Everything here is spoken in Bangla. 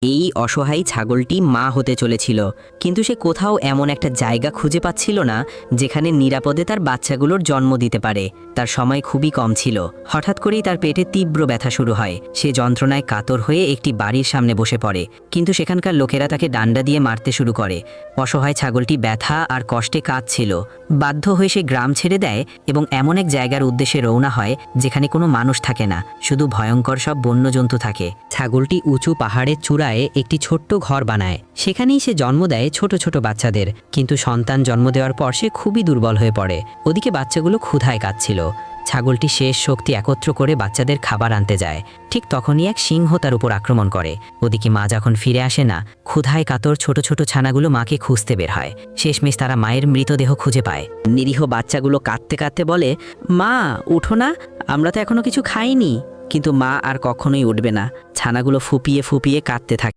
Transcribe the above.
এই অসহায় ছাগলটি মা হতে চলেছিল, কিন্তু সে কোথাও এমন একটা জায়গা খুঁজে পাচ্ছিল না যেখানে নিরাপদে তার বাচ্চাগুলোর জন্ম দিতে পারে। তার সময় খুবই কম ছিল। হঠাৎ করেই তার পেটে তীব্র ব্যথা শুরু হয়। সে যন্ত্রণায় কাতর হয়ে একটি বাড়ির সামনে বসে পড়ে, কিন্তু সেখানকার লোকেরা তাকে ডান্ডা দিয়ে মারতে শুরু করে। অসহায় ছাগলটি ব্যথা আর কষ্টে কাঁদছিল। বাধ্য হয়ে সে গ্রাম ছেড়ে দেয় এবং এমন এক জায়গার উদ্দেশ্যে রওনা হয় যেখানে কোনো মানুষ থাকে না, শুধু ভয়ঙ্কর সব বন্যজন্তু থাকে। ছাগলটি উঁচু পাহাড়ের চূড়ায় একটি ছোট্ট ঘর বানায়। সেখানেই সে জন্ম দেয় ছোট ছোট বাচ্চাদের, কিন্তু সন্তান জন্ম দেওয়ার পর সে খুবই দুর্বল হয়ে পড়ে। ওদিকে বাচ্চাগুলো ক্ষুধায় কাঁদছিল। ছাগলটি শেষ শক্তি একত্র করে বাচ্চাদের খাবার আনতে যায়। ঠিক তখনই এক সিংহ তার উপর আক্রমণ করে। ওদিকে মা যখন ফিরে আসে না, ক্ষুধায় কাতর ছোট ছোট ছানাগুলো মাকে খুঁজতে বের হয়। শেষমেশ তারা মায়ের মৃতদেহ খুঁজে পায়। নিরীহ বাচ্চাগুলো কাঁদতে কাঁদতে বলে, মা উঠো না, আমরা তো এখনো কিছু খাইনি। কিন্তু মা আর কখনোই উঠবে না। ছানাগুলো ফুপিয়ে ফুপিয়ে কাঁদতে থাকে।